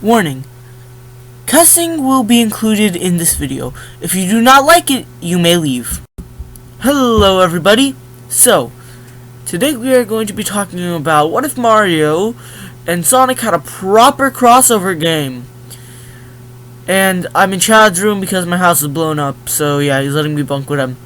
Warning: cussing will be included in this video. If you do not like it, you may leave. Hello everybody. So, today we are going to be talking about what if Mario and Sonic had a proper crossover game. And I'm in Chad's room because my house is blown up, so yeah, he's letting me bunk with him.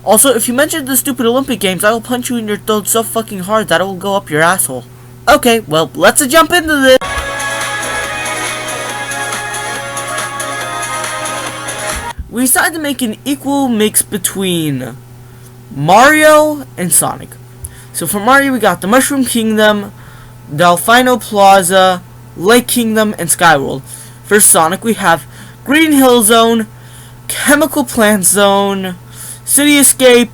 Also, if you mention the stupid Olympic Games, I will punch you in your throat so fucking hard that it will go up your asshole. Okay, well, let's jump into this. We decided to make an equal mix between Mario and Sonic. So for Mario, we got the Mushroom Kingdom, Delfino Plaza, Lake Kingdom, and Skyworld. For Sonic, we have Green Hill Zone, Chemical Plant Zone, City Escape,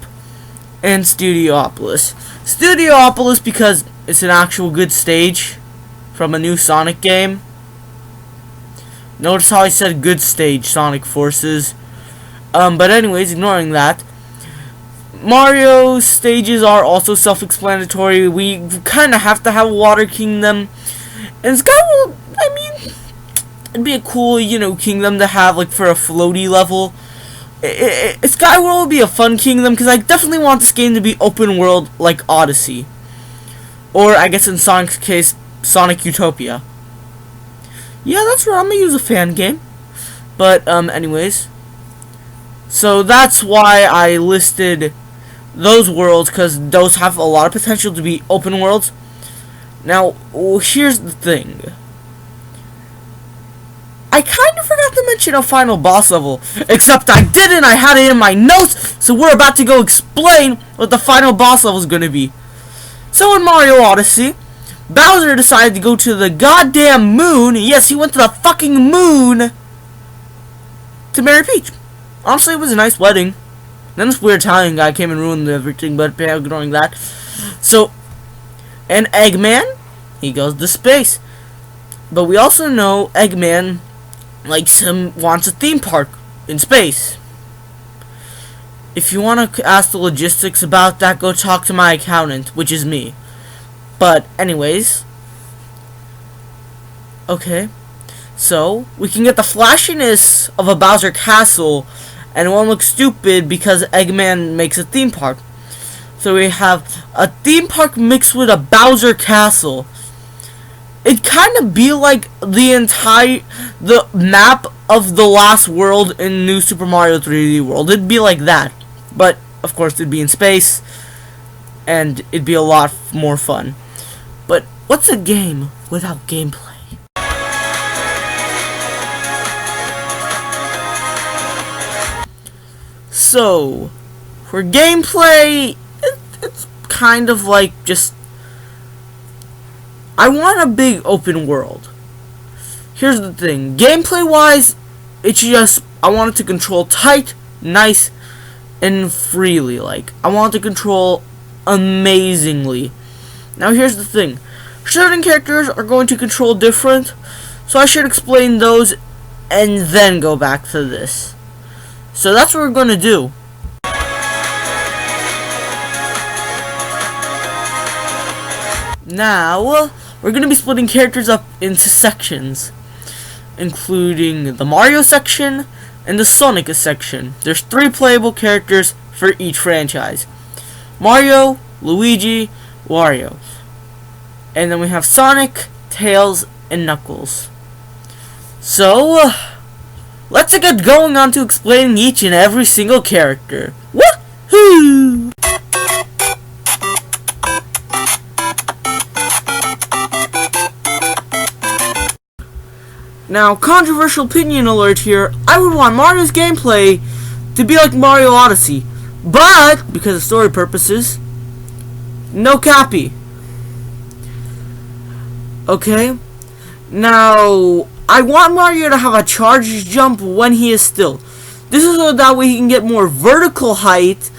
and Studiopolis. Studiopolis because it's an actual good stage from a new Sonic game. Notice how I said good stage, Sonic Forces. But anyways, ignoring that, Mario's stages are also self-explanatory. We kind of have to have a Water Kingdom. And Skyward, I mean, it'd be a cool, kingdom to have, like, for a floaty level. Skyward would be a fun kingdom, because I definitely want this game to be open world, like Odyssey. Or, I guess in Sonic's case, Sonic Utopia. Yeah, that's right, I'm gonna use a fan game. But, anyways. So that's why I listed those worlds, because those have a lot of potential to be open worlds. Now, here's the thing. I kind of forgot to mention a final boss level, except I didn't. I had it in my notes, so we're about to go explain what the final boss level is going to be. So in Mario Odyssey, Bowser decided to go to the goddamn moon. Yes, he went to the fucking moon to marry Peach. Honestly, it was a nice wedding. Then this weird Italian guy came and ruined everything, but ignoring that. So, and Eggman, he goes to space. But we also know Eggman wants a theme park in space. If you want to ask the logistics about that, go talk to my accountant, which is me. But anyways, okay. So, we can get the flashiness of a Bowser castle, and it won't look stupid because Eggman makes a theme park. So we have a theme park mixed with a Bowser castle. It'd kind of be like the map of the last world in New Super Mario 3D World. It'd be like that. But, of course, it'd be in space, and it'd be a lot more fun. But, what's a game without gameplay? So, for gameplay, it's kind of like just, I want a big open world. Here's the thing, gameplay wise, it's just, I want it to control tight, nice, and freely, I want it to control amazingly. Now here's the thing, certain characters are going to control different, so I should explain those and then go back to this. So that's what we're going to do. Now, we're going to be splitting characters up into sections, including the Mario section and the Sonic section. There's 3 playable characters for each franchise. Mario, Luigi, Wario. And then we have Sonic, Tails, and Knuckles. So, let's get going on to explaining each and every single character. Woohoo! Now, controversial opinion alert here. I would want Mario's gameplay to be like Mario Odyssey, but because of story purposes, no Cappy. Okay? Now, I want Mario to have a charge jump when he is still. This is so that way he can get more vertical height,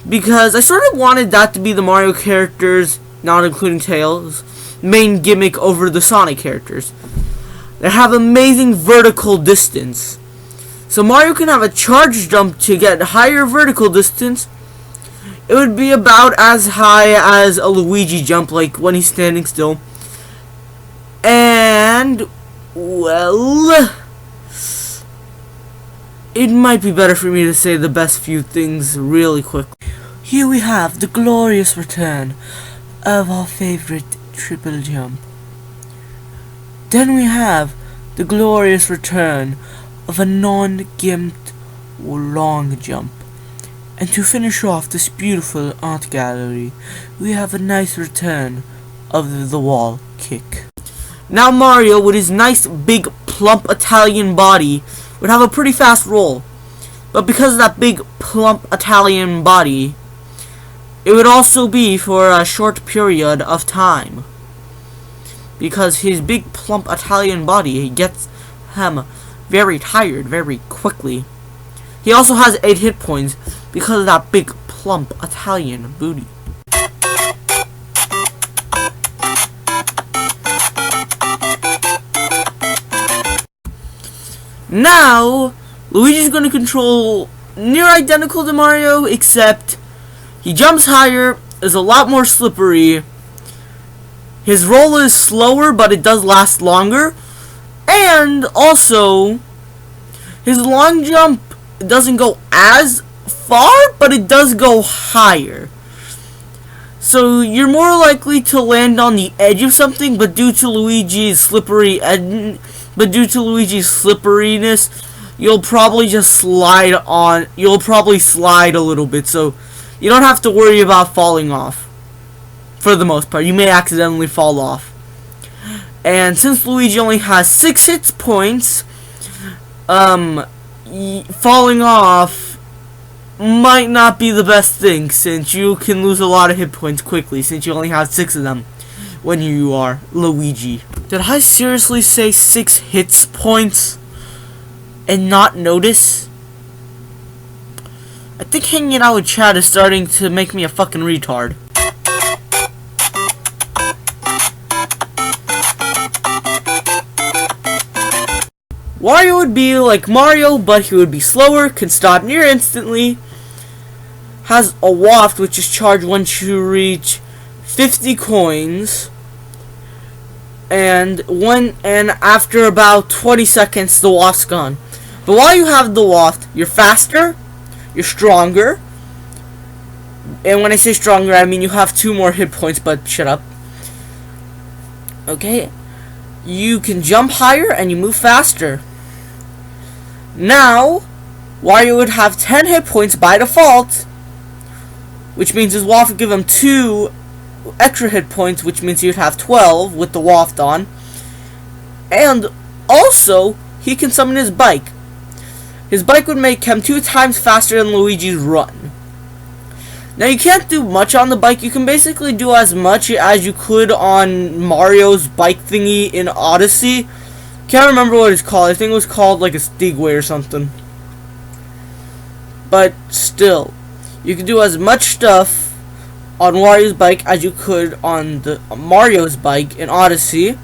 because I sort of wanted that to be the Mario characters, not including Tails, main gimmick over the Sonic characters. They have amazing vertical distance. So Mario can have a charge jump to get higher vertical distance. It would be about as high as a Luigi jump, like when he's standing still. And Well, it might be better for me to say the best few things really quickly. Here we have the glorious return of our favorite triple jump. Then we have the glorious return of a non-gimped long jump. And to finish off this beautiful art gallery, we have a nice return of the wall kick. Now Mario, with his nice big plump Italian body, would have a pretty fast roll. But because of that big plump Italian body, it would also be for a short period of time. Because his big plump Italian body gets him very tired very quickly. He also has 8 hit points because of that big plump Italian booty. Now, Luigi's going to control near identical to Mario, except he jumps higher, is a lot more slippery. His roll is slower, but it does last longer. And also, his long jump doesn't go as far, but it does go higher. So you're more likely to land on the edge of something, but due to Luigi's slipperiness, you'll probably just slide on. You'll probably slide a little bit, so you don't have to worry about falling off. For the most part, you may accidentally fall off. And since Luigi only has 6 hit points, falling off might not be the best thing, since you can lose a lot of hit points quickly, since you only have 6 of them when you are Luigi. Did I seriously say 6 hit points and not notice? I think hanging out with Chad is starting to make me a fucking retard. Wario would be like Mario, but he would be slower, can stop near instantly, has a waft which is charged once you reach 50 coins, and after about 20 seconds the waft's gone. But while you have the waft, you're faster, you're stronger, and when I say stronger I mean you have 2 more hit points, but shut up. Okay, you can jump higher and you move faster. Now, Wario would have 10 hit points by default, which means his waft would give him 2 extra hit points, which means he would have 12 with the waft on. And also, he can summon his bike. His bike would make him 2 times faster than Luigi's run. Now, you can't do much on the bike. You can basically do as much as you could on Mario's bike thingy in Odyssey. Can't remember what it's called. I think it was called like a Stigway or something. But still, you can do as much stuff on Wario's bike as you could on the Mario's bike in Odyssey,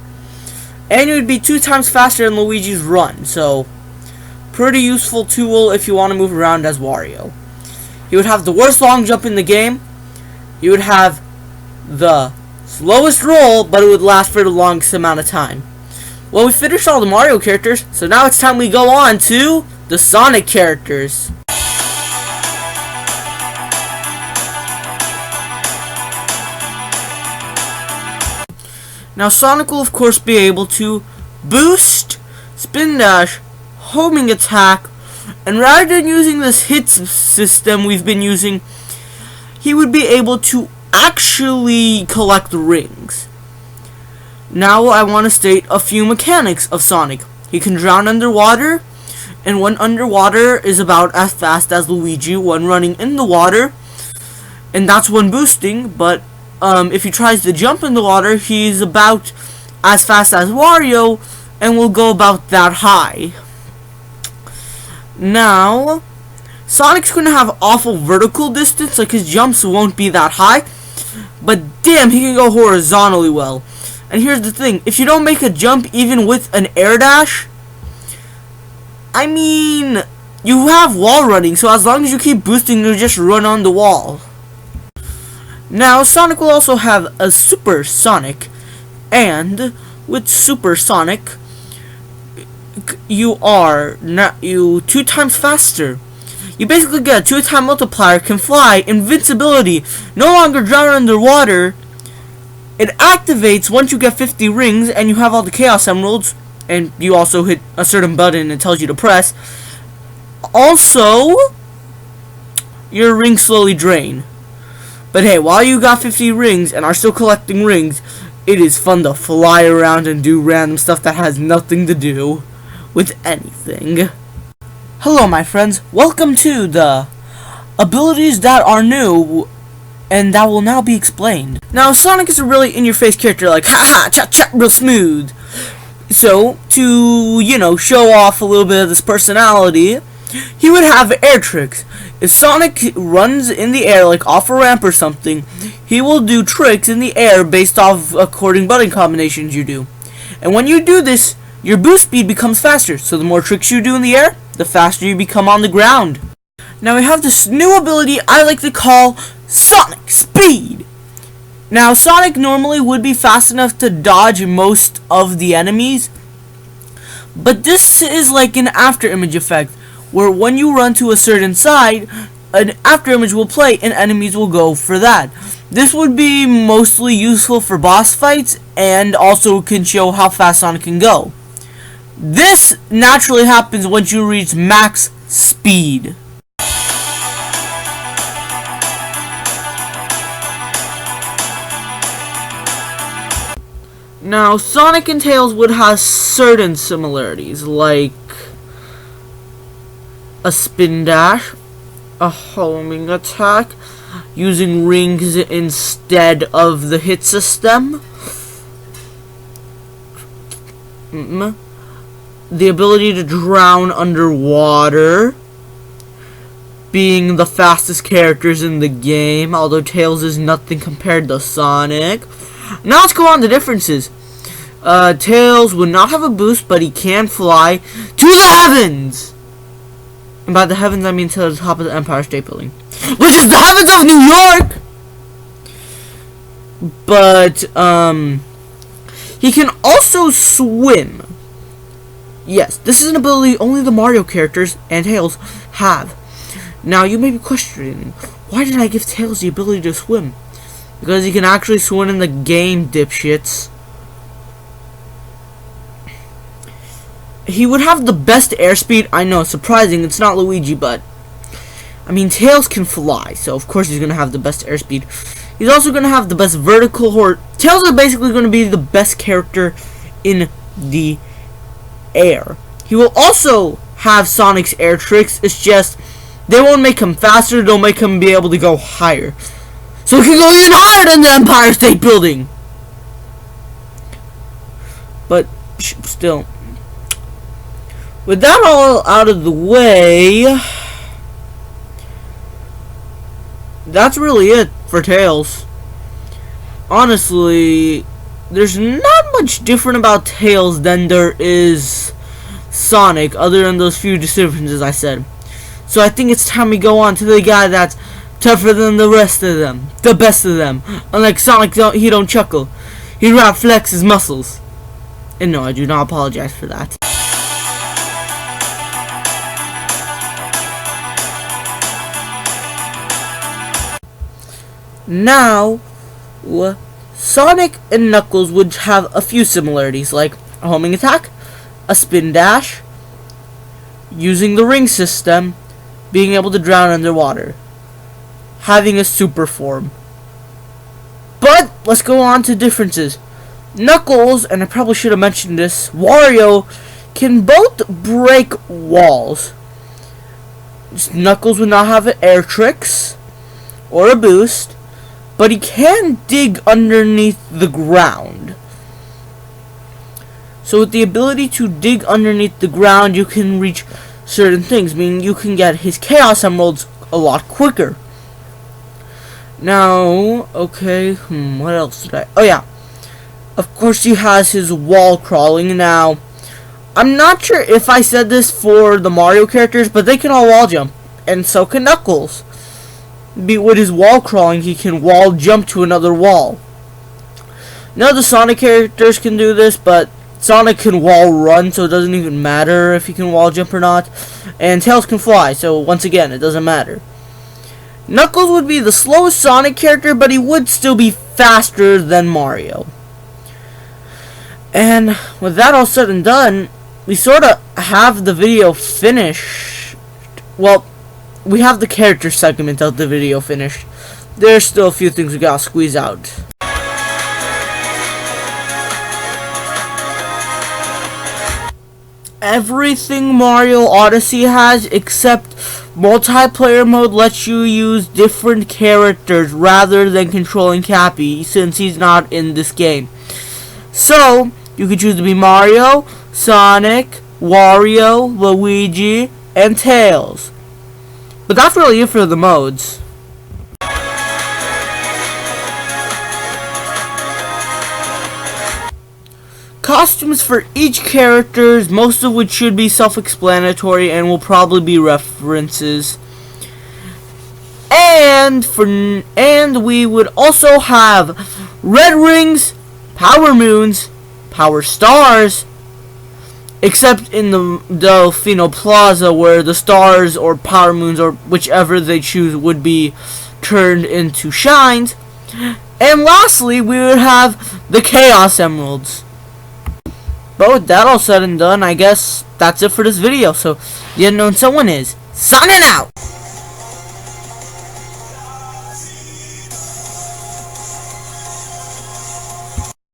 and it would be 2 times faster than Luigi's run. So, pretty useful tool if you want to move around as Wario. He would have the worst long jump in the game. He would have the slowest roll, but it would last for the longest amount of time. Well, we finished all the Mario characters, so now it's time we go on to the Sonic characters. Now, Sonic will of course be able to boost, spin dash, homing attack, and rather than using this hit system we've been using, he would be able to actually collect rings. Now I want to state a few mechanics of Sonic. He can drown underwater, and when underwater is about as fast as Luigi when running in the water, and that's when boosting. But if he tries to jump in the water, he's about as fast as Wario and will go about that high. Now, Sonic's gonna have awful vertical distance, like his jumps won't be that high, but damn, he can go horizontally well. And here's the thing, if you don't make a jump even with an air dash, I mean, you have wall running, so as long as you keep boosting, you'll just run on the wall. Now, Sonic will also have a Super Sonic, and with Super Sonic, you are not you 2 times faster. You basically get a 2-time multiplier, can fly, invincibility, no longer drown underwater. It activates once you get 50 rings and you have all the Chaos Emeralds, and you also hit a certain button it tells you to press. Also, your rings slowly drain. But hey, while you got 50 rings and are still collecting rings, it is fun to fly around and do random stuff that has nothing to do with anything. Hello my friends, welcome to the abilities that are new and that will now be explained. Now Sonic is a really in-your-face character, like haha, chat chat real smooth. So, to, you know, show off a little bit of this personality, he would have air tricks. If Sonic runs in the air, like off a ramp or something, he will do tricks in the air based off according button combinations you do. And when you do this, your boost speed becomes faster, so the more tricks you do in the air, the faster you become on the ground. Now we have this new ability I like to call Sonic Speed. Now Sonic normally would be fast enough to dodge most of the enemies, but this is like an after image effect, where when you run to a certain side, an after image will play and enemies will go for that. This would be mostly useful for boss fights and also can show how fast Sonic can go. This naturally happens once you reach max speed. Now, Sonic and Tails would have certain similarities, like a spin dash, a homing attack, using rings instead of the hit system, the ability to drown underwater, being the fastest characters in the game, although Tails is nothing compared to Sonic. Now let's go on to differences. Tails would not have a boost, but he can fly to the heavens! And by the heavens, I mean to the top of the Empire State Building, which is the heavens of New York! But, he can also swim. Yes, this is an ability only the Mario characters and Tails have. Now, you may be questioning, why did I give Tails the ability to swim? Because he can actually swim in the game, dipshits. He would have the best airspeed. I know, surprising, it's not Luigi, but I mean, Tails can fly, so of course he's going to have the best airspeed. He's also going to have the best vertical horse. Tails is basically going to be the best character in the air. He will also have Sonic's air tricks. It's just they won't make him faster, they'll make him be able to go higher. So he can go even higher than the Empire State Building. But still, with that all out of the way, that's really it for Tails. Honestly, there's not much different about Tails than there is Sonic, other than those few differences I said. So I think it's time we go on to the guy that's tougher than the rest of them, the best of them. Unlike Sonic, he don't chuckle. He rather flex his muscles. And no, I do not apologize for that. Now, Sonic and Knuckles would have a few similarities, like a homing attack, a spin dash, using the ring system, being able to drown underwater, having a super form. But let's go on to differences. Knuckles, and I probably should have mentioned this, Wario can both break walls. Knuckles would not have air tricks or a boost, but he can dig underneath the ground. So with the ability to dig underneath the ground, you can reach certain things, meaning you can get his Chaos Emeralds a lot quicker. Now, okay, what else did I... Oh yeah, of course he has his wall crawling. Now, I'm not sure if I said this for the Mario characters, but they can all wall jump, and so can Knuckles. With his wall crawling, he can wall jump to another wall. None of the Sonic characters can do this, but Sonic can wall run, so it doesn't even matter if he can wall jump or not. And Tails can fly, so once again, it doesn't matter. Knuckles would be the slowest Sonic character, but he would still be faster than Mario. And with that all said and done, we sort of have the video finished. Well, we have the character segment of the video finished. There's still a few things we gotta squeeze out. Everything Mario Odyssey has except multiplayer mode lets you use different characters rather than controlling Cappy, since he's not in this game. So, you can choose to be Mario, Sonic, Wario, Luigi, and Tails. But that's really it for the modes. Costumes for each character, most of which should be self-explanatory and will probably be references. And we would also have red rings, power moons, power stars, except in the Delfino Plaza, where the stars or power moons or whichever they choose would be turned into shines. And lastly, we would have the Chaos Emeralds. But with that all said and done, I guess that's it for this video. So, the Unknown Someone is signing out!